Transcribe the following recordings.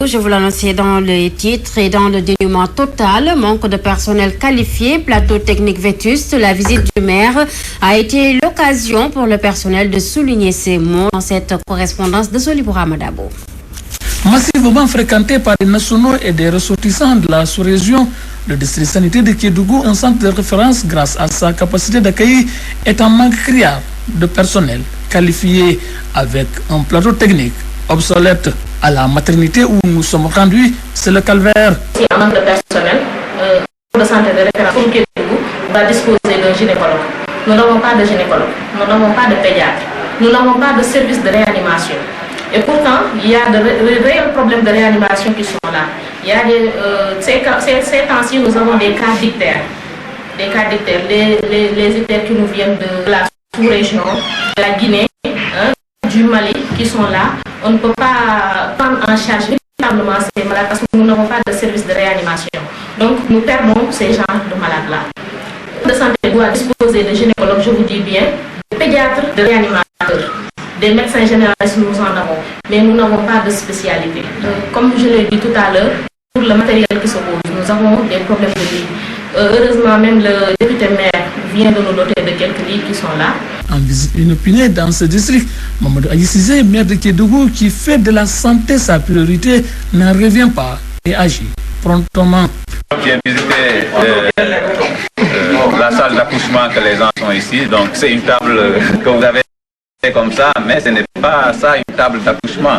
Je vous l'annonçais dans les titres et dans le dénouement total, manque de personnel qualifié, plateau technique vétuste. La visite du maire a été l'occasion pour le personnel de souligner ces mots dans cette correspondance de Solibou Ramadabo. Massivement fréquenté par des nationaux et des ressortissants de la sous-région, le district sanitaire de Kédougou, un centre de référence grâce à sa capacité d'accueil, est en manque criard de personnel qualifié avec un plateau technique obsolète. À la maternité où nous sommes rendus, c'est le calvaire. Si un manque de personnel, le centre de référence pour Kédougou va disposer d'un gynécologue. Nous n'avons pas de gynécologue, nous n'avons pas de pédiatre, nous n'avons pas de service de réanimation. Et pourtant, il y a de réels problèmes de réanimation qui sont là. Il y a ces temps-ci, nous avons des cas d'ictères. Des cas d'ictères, les ictères qui nous viennent de la sous-région, de la Guinée, du Mali, qui sont là. On ne peut pas prendre en charge véritablement ces malades parce que nous n'avons pas de service de réanimation. Donc, nous perdons ces genres de malades-là. Le centre de santé doit disposer de gynécologues, je vous dis bien, de pédiatres, de réanimateurs. Des médecins généralistes, nous en avons, mais nous n'avons pas de spécialité. Comme je l'ai dit tout à l'heure, pour le matériel qui se pose, nous avons des problèmes de lits. Heureusement, même le député maire vient de nous doter de quelques lits qui sont là. En visite inopinée dans ce district, Mamadou Aïssizé, maire de Kédougou, qui fait de la santé sa priorité, n'en revient pas et agit promptement. J'ai visité la salle d'accouchement que les gens sont ici, donc c'est une table que vous avez comme ça, mais ce n'est pas ça une table d'accouchement.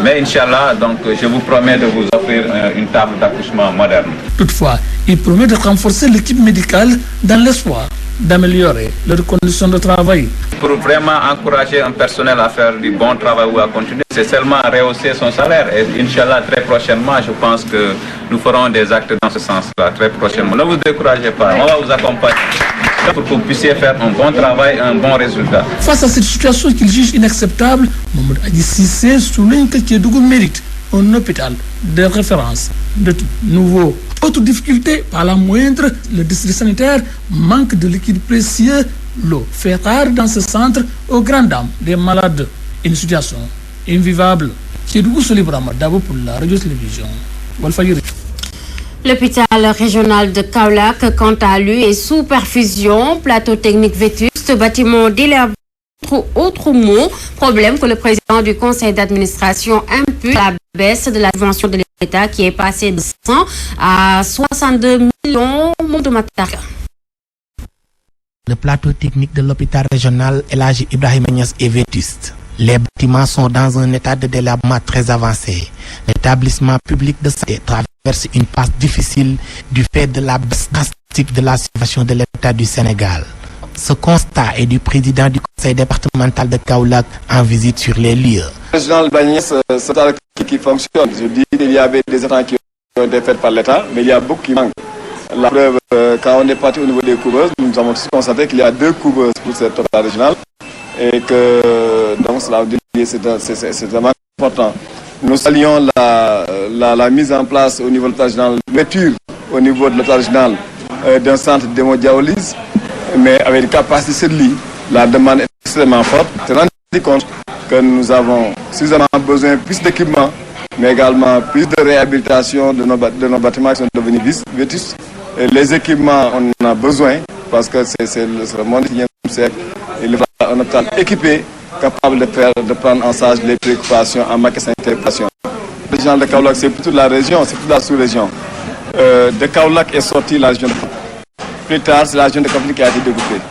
Mais Inch'Allah, donc je vous promets de vous offrir une table d'accouchement moderne. Toutefois, il promet de renforcer l'équipe médicale dans l'espoir d'améliorer leurs conditions de travail. Pour vraiment encourager un personnel à faire du bon travail ou à continuer, c'est seulement rehausser son salaire. Et Inch'Allah, très prochainement, je pense que nous ferons des actes dans ce sens-là, très prochainement. Ne vous découragez pas, on va vous accompagner pour que vous puissiez faire un bon travail, un bon résultat. Face à cette situation qu'il juge inacceptable, Mamadou Aïssizé souligne que Kédougou mérite un hôpital de référence de tout nouveau. Autre difficulté, pas la moindre, le district sanitaire manque de liquide précieux. L'eau fait rare dans ce centre aux grandes dames des malades. Une situation invivable. Kédougou Solibou Ramadabo pour la radio-télévision Walfadjri. L'hôpital régional de Kaolack, quant à lui, est sous perfusion, plateau technique vétuste, bâtiment délabré. Autre mot, problème que le président du conseil d'administration impute à la baisse de la subvention de l'État qui est passée de 100 à 62 millions de matériel. Le plateau technique de l'hôpital régional El Hadji Ibrahima Niass est vétuste. Les bâtiments sont dans un état de délabrement très avancé. L'établissement public de santé traverse une passe difficile du fait de la baisse drastique de la subvention de l'État du Sénégal. Ce constat est du président du conseil départemental de Kaolack en visite sur les lieux. Le régional Bagnès, c'est un qui fonctionne. Je dis qu'il y avait des attentes qui ont été faites par l'État, mais il y a beaucoup qui manquent. La preuve, quand on est parti au niveau des couveuses, nous avons tous constaté qu'il y a 2 couveuses pour cette hôpital régional et que donc cela veut dire que c'est vraiment important. Nous saluons la mise en place au niveau de l'hôpital régional, l'ouverture au niveau de l'hôpital régional d'un centre d'hémodialyse, mais avec une capacité de lit, la demande est extrêmement forte. On s'est rendu compte que nous avons suffisamment besoin plus d'équipements, mais également plus de réhabilitation de nos bâtiments qui sont devenus vétustes. Les équipements, on en a besoin parce que c'est le monde du 21e siècle. Il faut un hôpital équipé, capable de prendre en charge les préoccupations en matière sanitaire. Le régional de Kaolack, c'est pour toute la région, c'est toute la sous-région. De Kaolack est sortie la région de Kaolack. Plus tard, c'est la région de Kaolack qui a été découpée.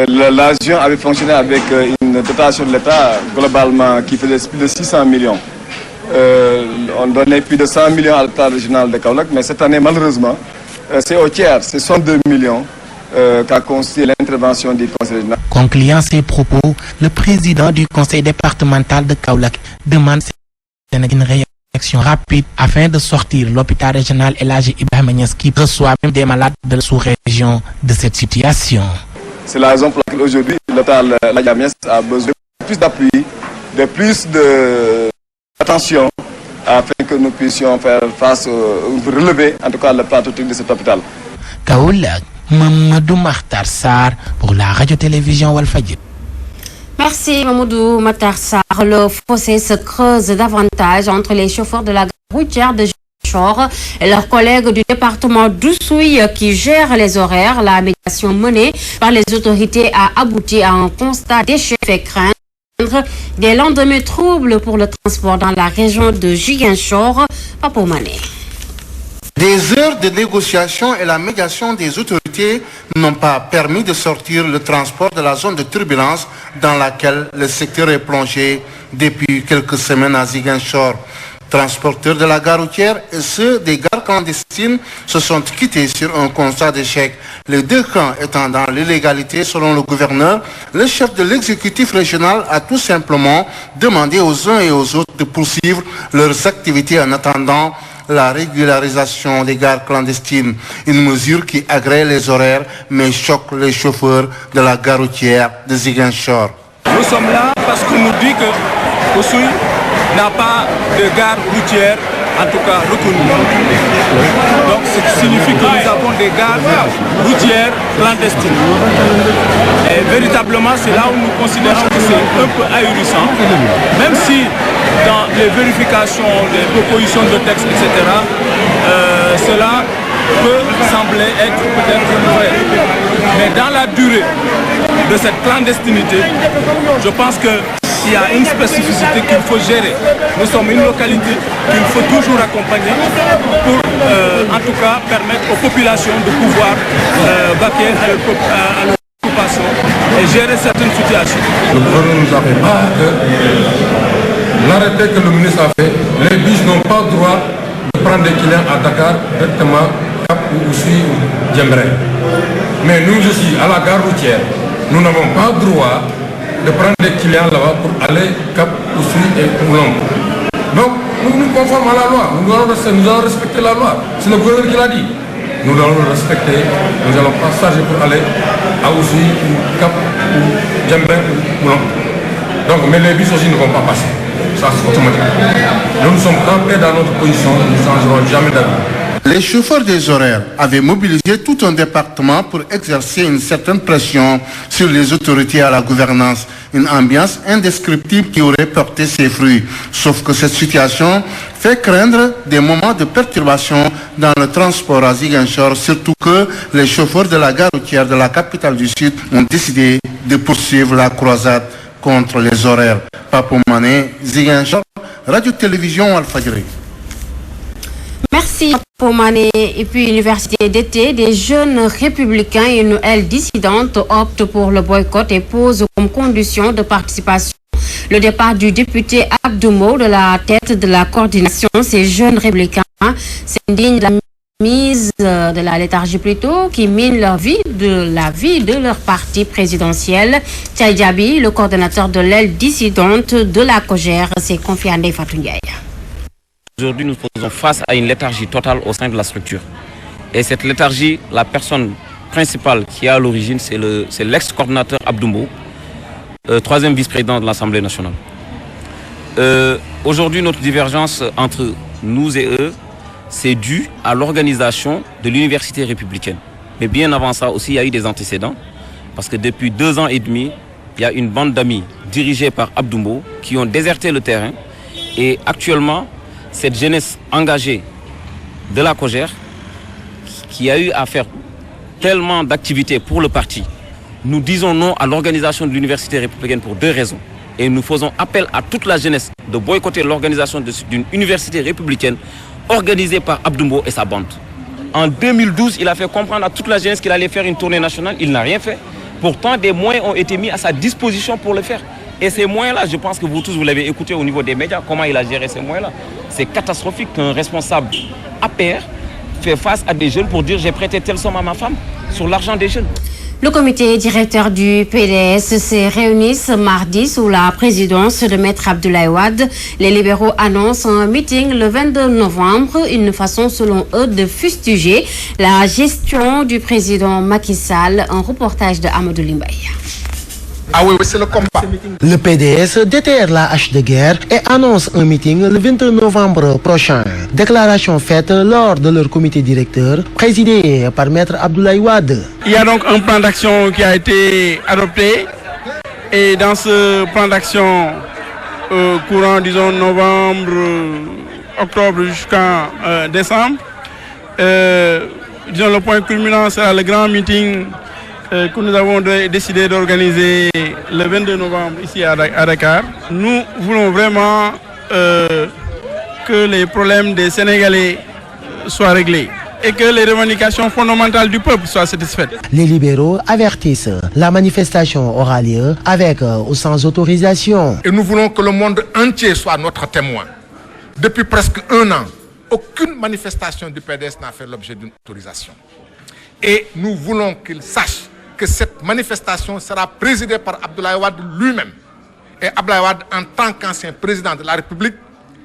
La région avait fonctionné avec une dotation de l'État globalement qui faisait plus de 600 millions. On donnait plus de 100 millions à l'État régional de Kaolack, mais cette année, malheureusement, c'est au tiers, c'est 62 millions qu'a constitué l'intervention du conseil régional. Concluant ses propos, le président du conseil départemental de Kaolack demande une réaction rapide afin de sortir l'hôpital régional El Hadji Ibrahima Niass qui reçoit même des malades de la sous-région de cette situation. C'est la raison pour laquelle aujourd'hui l'hôpital El Hadji Ibrahima Niass a besoin de plus d'appui, de plus d'attention afin que nous puissions faire face, relever en tout cas le plateau technique de cet hôpital. Kaolack, Mamadou Makhtar Sarr pour la radio-télévision Walfadjri. Merci Mamoudou Matarsar. Le fossé se creuse davantage entre les chauffeurs de la gare routière de Ziguinchor et leurs collègues du département d'Oussouye qui gèrent les horaires. La médiation menée par les autorités a abouti à un constat d'échec fait craindre des lendemains troubles pour le transport dans la région de Ziguinchor. Papo Mané. Des heures de négociation et la médiation des autorités n'ont pas permis de sortir le transport de la zone de turbulence dans laquelle le secteur est plongé depuis quelques semaines à Ziguinchor. Transporteurs de la gare routière et ceux des gares clandestines se sont quittés sur un constat d'échec. Les deux camps étant dans l'illégalité selon le gouverneur, le chef de l'exécutif régional a tout simplement demandé aux uns et aux autres de poursuivre leurs activités en attendant la régularisation des gares clandestines, une mesure qui agrée les horaires mais choque les chauffeurs de la gare routière de Ziguinchor. Nous sommes là parce qu'on nous dit que Oussouye n'a pas de gare routière, en tout cas reconnue. Donc ce qui signifie que nous avons des gares routières clandestines. Et véritablement c'est là où nous considérons que c'est un peu ahurissant, même si dans les vérifications, les propositions de texte, etc., cela peut sembler être peut-être vrai. Mais dans la durée de cette clandestinité, je pense qu'il y a une spécificité qu'il faut gérer. Nous sommes une localité qu'il faut toujours accompagner pour, en tout cas, permettre aux populations de pouvoir vaquer à leur occupation et gérer certaines situations. Le gouvernement nous a fait part que l'arrêté que le ministre a fait, les bus n'ont pas le droit de prendre des clients à Dakar, directement Cap ou Oussouye ou Djembré. Mais nous aussi, à la gare routière, nous n'avons pas le droit de prendre des clients là-bas pour aller Cap, Oussouye et Oulom. Donc, nous nous conformons à la loi, nous allons respecter la loi. C'est le gouverneur qui l'a dit. Nous allons le respecter, nous n'allons pas charger pour aller à Oussouye ou Cap ou Djembré ou Oulom. Donc, mais les bus aussi ne vont pas passer. Ça, c'est automatique. Nous sommes campés dans notre position, nous ne changerons jamais d'avis. Les chauffeurs des horaires avaient mobilisé tout un département pour exercer une certaine pression sur les autorités à la gouvernance. Une ambiance indescriptible qui aurait porté ses fruits. Sauf que cette situation fait craindre des moments de perturbation dans le transport à Ziguinchor, surtout que les chauffeurs de la gare routière de la capitale du Sud ont décidé de poursuivre la croisade contre les horaires. Papo Mané, Ziguinchor, Radio-Télévision Al-Fadjri. Merci Papo Mané. Et puis université d'été, des jeunes républicains et une aile dissidente optent pour le boycott et posent comme condition de participation le départ du député Abdoumo de la tête de la coordination. Ces jeunes républicains s'indignent de la mise de la léthargie plutôt qui mine leur vie, de la vie de leur parti présidentiel. Tchaï Diaby, le coordonnateur de l'aile dissidente de la COJER, s'est confié à Ndeye Fatou Ndiaye. Aujourd'hui, nous faisons face à une léthargie totale au sein de la structure. Et cette léthargie, la personne principale qui est à l'origine, c'est l'ex-coordonnateur Abdoumo, troisième vice-président de l'Assemblée nationale. Aujourd'hui, notre divergence entre nous et eux, c'est dû à l'organisation de l'université républicaine. Mais bien avant ça aussi, il y a eu des antécédents. Parce que depuis 2 ans et demi, il y a une bande d'amis dirigée par Abdoumo qui ont déserté le terrain. Et actuellement, cette jeunesse engagée de la COJER, qui a eu à faire tellement d'activités pour le parti, nous disons non à l'organisation de l'université républicaine pour 2 raisons. Et nous faisons appel à toute la jeunesse de boycotter l'organisation d'une université républicaine organisée par Abdoumo et sa bande. En 2012, il a fait comprendre à toute la jeunesse qu'il allait faire une tournée nationale. Il n'a rien fait. Pourtant, des moyens ont été mis à sa disposition pour le faire. Et ces moyens-là, je pense que vous tous, vous l'avez écouté au niveau des médias, comment il a géré ces moyens-là. C'est catastrophique qu'un responsable APR fait face à des jeunes pour dire « j'ai prêté telle somme à ma femme » sur l'argent des jeunes. Le comité directeur du PDS s'est réuni ce mardi sous la présidence de Maître Abdoulaye Wade. Les libéraux annoncent un meeting le 22 novembre, une façon selon eux de fustiger la gestion du président Macky Sall. Un reportage de Amadou Limbaye. Ah oui, c'est le combat. Le PDS déterre la hache de guerre et annonce un meeting le 22 novembre prochain. Déclaration faite lors de leur comité directeur, présidé par Maître Abdoulaye Wade. Il y a donc un plan d'action qui a été adopté Et dans ce plan d'action courant, disons, novembre, octobre jusqu'en décembre, disons, le point culminant sera le grand meeting que nous avons décidé d'organiser le 22 novembre ici à Dakar. Nous voulons vraiment que les problèmes des Sénégalais soient réglés et que les revendications fondamentales du peuple soient satisfaites. Les libéraux avertissent, la manifestation aura lieu avec ou sans autorisation. Et nous voulons que le monde entier soit notre témoin. Depuis presque 1 an, aucune manifestation du PDS n'a fait l'objet d'une autorisation. Et nous voulons qu'ils sachent que cette manifestation sera présidée par Abdoulaye Wade lui-même. Et Abdoulaye Wade, en tant qu'ancien président de la République,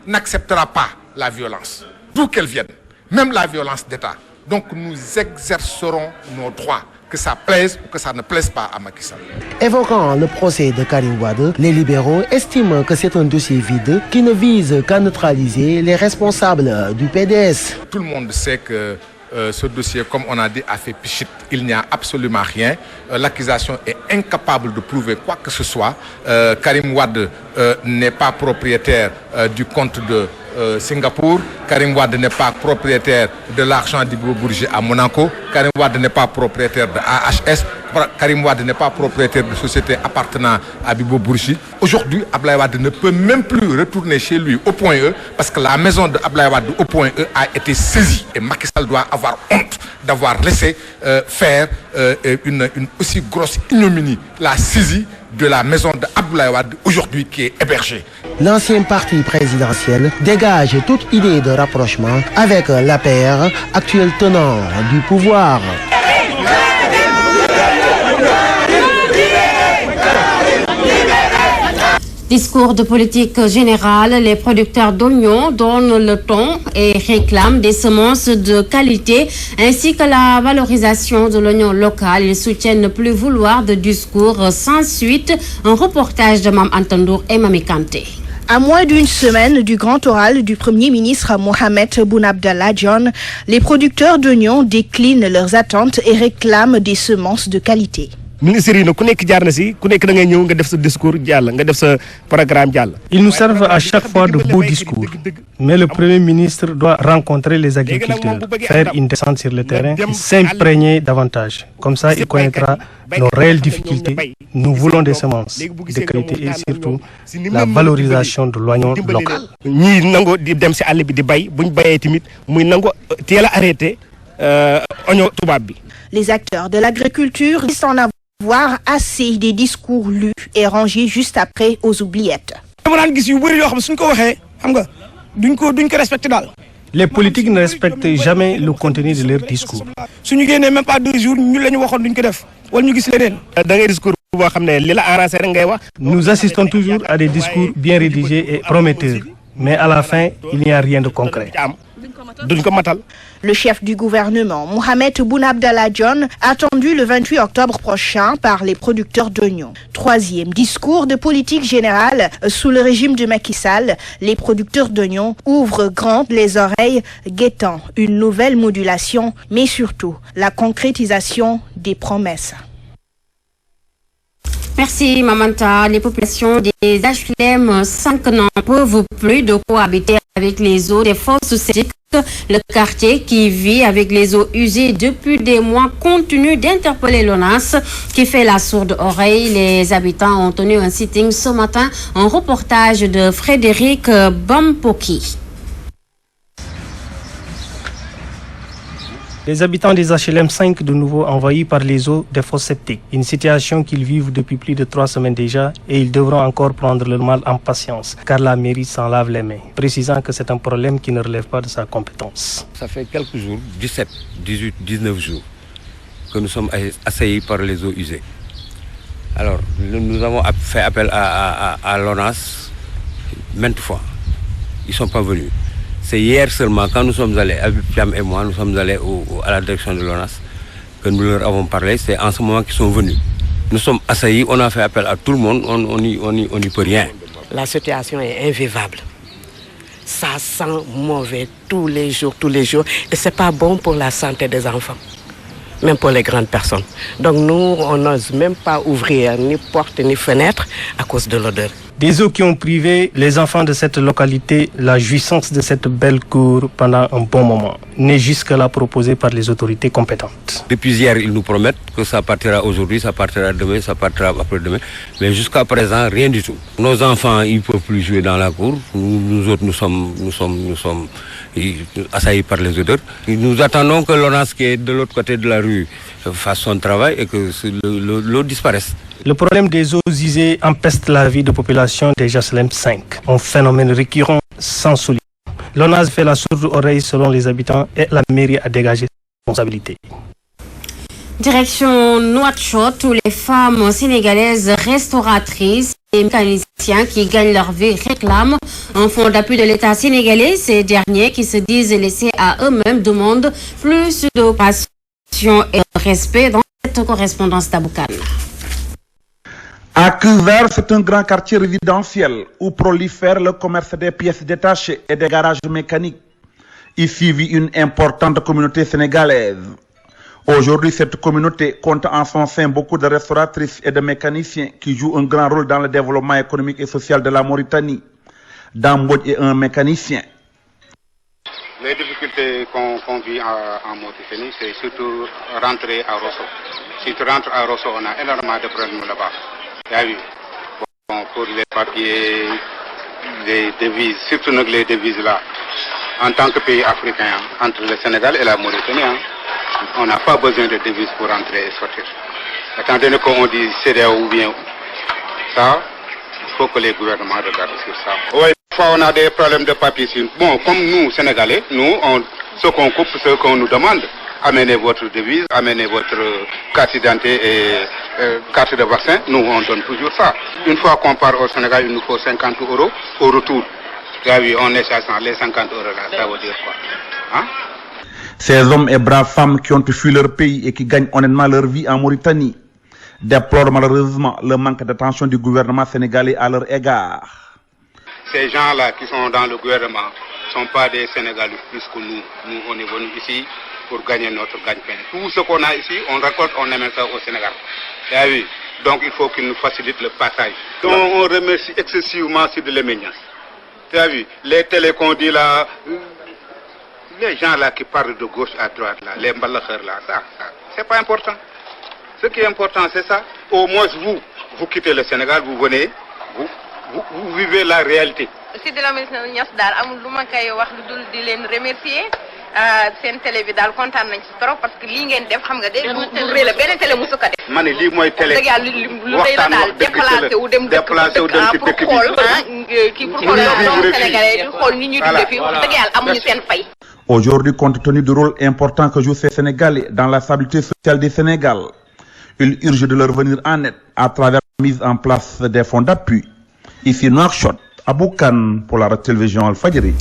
n'acceptera pas la violence, d'où qu'elle vienne, même la violence d'État. Donc nous exercerons nos droits, que ça plaise ou que ça ne plaise pas à Macky Sall. Évoquant le procès de Karim Wade, les libéraux estiment que c'est un dossier vide qui ne vise qu'à neutraliser les responsables du PDS. Tout le monde sait que ce dossier, comme on a dit, a fait pichit. Il n'y a absolument rien. L'accusation est incapable de prouver quoi que ce soit. Karim Wade n'est pas propriétaire du compte de Singapour. Karim Wade n'est pas propriétaire de l'argent d'Ibo Bourgi à Monaco. Karim Wade n'est pas propriétaire de AHS. Karim Wade n'est pas propriétaire de société appartenant à Bibo Bourgi. Aujourd'hui, Abdoulaye Wade ne peut même plus retourner chez lui au point E parce que la maison de Abdoulaye Wade au point E a été saisie. Et Macky Sall doit avoir honte d'avoir laissé faire une aussi grosse ignominie, la saisie de la maison de Abdoulaye Wade aujourd'hui qui est hébergée. L'ancien parti présidentiel dégage toute idée de rapprochement avec l'APR, actuel tenant du pouvoir. Discours de politique générale, les producteurs d'oignons donnent le ton et réclament des semences de qualité ainsi que la valorisation de l'oignon local. Ils soutiennent ne plus vouloir de discours sans suite. Un reportage de Mam Antandour et Mami Kanté. À moins d'une semaine du grand oral du Premier ministre Mohamed Boun Abdallah Dionne, les producteurs d'oignons déclinent leurs attentes et réclament des semences de qualité. Ils nous servent à chaque fois de beaux discours. Mais le Premier ministre doit rencontrer les agriculteurs, faire une descente sur le terrain, s'imprégner davantage. Comme ça, il connaîtra nos réelles difficultés. Nous voulons des semences de qualité et surtout la valorisation de l'oignon local. Les acteurs de l'agriculture disent en avoir assez des discours lus et rangés juste après aux oubliettes. Les politiques ne respectent jamais le contenu de leurs discours. Nous assistons toujours à des discours bien rédigés et prometteurs, mais à la fin, il n'y a rien de concret. Le chef du gouvernement, Mohamed Boun Abdallah Dionne, attendu le 28 octobre prochain par les producteurs d'oignons. Troisième discours de politique générale sous le régime de Macky Sall. Les producteurs d'oignons ouvrent grandes les oreilles, guettant une nouvelle modulation, mais surtout la concrétisation des promesses. Merci Mamanta. Les populations des HLM 5 n'en peuvent plus de cohabiter avec les eaux des fosses septiques. Le quartier qui vit avec les eaux usées depuis des mois continue d'interpeller l'ONAS qui fait la sourde oreille. Les habitants ont tenu un sitting ce matin. Un reportage de Frédéric Bampoki. Les habitants des HLM 5 de nouveau envahis par les eaux des fosses septiques. Une situation qu'ils vivent depuis plus de 3 semaines déjà et ils devront encore prendre leur mal en patience car la mairie s'en lave les mains, précisant que c'est un problème qui ne relève pas de sa compétence. Ça fait quelques jours, 17, 18, 19 jours que nous sommes assaillis par les eaux usées. Alors, nous avons fait appel à l'ONAS maintes fois. Ils ne sont pas venus. C'est hier seulement, quand nous sommes allés, Abib Thiam et moi, nous sommes allés à la direction de l'ONAS, que nous leur avons parlé. C'est en ce moment qu'ils sont venus. Nous sommes assaillis, on a fait appel à tout le monde, on n'y peut rien. La situation est invivable. Ça sent mauvais tous les jours, et c'est pas bon pour la santé des enfants. même pour les grandes personnes. Donc nous, on n'ose même pas ouvrir ni porte ni fenêtre à cause de l'odeur. Des eaux qui ont privé les enfants de cette localité la jouissance de cette belle cour pendant un bon moment, n'est jusque-là proposée par les autorités compétentes. Depuis hier, ils nous promettent que ça partira aujourd'hui, ça partira demain, ça partira après-demain. Mais jusqu'à présent, rien du tout. Nos enfants, ils ne peuvent plus jouer dans la cour. Nous autres, nous sommes assaillis par les odeurs. Nous attendons que l'ONAS qui est de l'autre côté de la rue fasse son travail et que l'eau disparaisse. Le problème des eaux usées empeste la vie de population des Jaslem 5, un phénomène récurrent sans solution. L'ONAS fait la sourde oreille selon les habitants et la mairie a dégagé ses responsabilités. Direction Nouakchott, où les femmes sénégalaises restauratrices et mécaniciens qui gagnent leur vie réclament un fonds d'appui de l'État sénégalais. Ces derniers qui se disent laissés à eux-mêmes demandent plus de passion et de respect dans cette correspondance d'Aboukan. À Cuver, c'est un grand quartier résidentiel où prolifère le commerce des pièces détachées et des garages mécaniques. Ici vit une importante communauté sénégalaise. Aujourd'hui, cette communauté compte en son sein beaucoup de restauratrices et de mécaniciens qui jouent un grand rôle dans le développement économique et social de la Mauritanie. Dambodj est un mécanicien. Les difficultés qu'on vit en Mauritanie, c'est surtout rentrer à Rosso. Si tu rentres à Rosso, on a énormément de problèmes là-bas. Bon, pour les papiers, les devises, surtout les devises là, en tant que pays africain, entre le Sénégal et la Mauritanie, on n'a pas besoin de devises pour entrer et sortir. Étant donné qu'on dit CEDEAO ou bien ça, il faut que les gouvernements regardent sur ça. Oui, parfois on a des problèmes de papiers. Bon, comme nous, Sénégalais, nous, ce qu'on coupe, ce qu'on nous demande. Amenez votre devise, amenez votre carte d'identité et carte de vaccin. Nous, on donne toujours ça. Une fois qu'on part au Sénégal, il nous faut 50 € au retour. Oui, on est 500, les 50 € là, ça veut dire quoi, hein? Ces hommes et braves femmes qui ont fui leur pays et qui gagnent honnêtement leur vie en Mauritanie déplorent malheureusement le manque d'attention du gouvernement sénégalais à leur égard. Ces gens-là qui sont dans le gouvernement ne sont pas des Sénégalais plus que nous. Nous, on est venus ici pour gagner notre gagne-pain. Tout ce qu'on a ici, on récolte, on amène ça au Sénégal. Ah oui. Donc il faut qu'ils nous facilitent le passage. Donc on remercie excessivement sur de l'éméniance. Tu as vu, les télés qu'on dit là, les gens là qui parlent de gauche à droite là, les mbalakhers là, ça c'est pas important. Ce qui est important c'est ça. Au moins vous quittez le Sénégal, vous venez, vous vivez la réalité. Si de la Niass daal amul lu ma koy wax lu dul di leen remercier seen télé bi daal kontaan nañ ci trop parce que lii ngeen def xam nga de lu rëy la benn télé musu ko def. ma ne lii mooy télé dëgg yàlla lu rëy la daal déplacé wu dem dëkk pour xool kii pour xool doomu sénégalais di xool ni ñuy dundee fii dëgg yàlla amuñu seen fay. Aujourd'hui, compte tenu du rôle important que jouent ces Sénégalais dans la stabilité sociale du Sénégal, il urge de leur venir en aide à travers la mise en place des fonds d'appui. Ici Nouakchott, Aboukan pour la télévision Al Fadjri.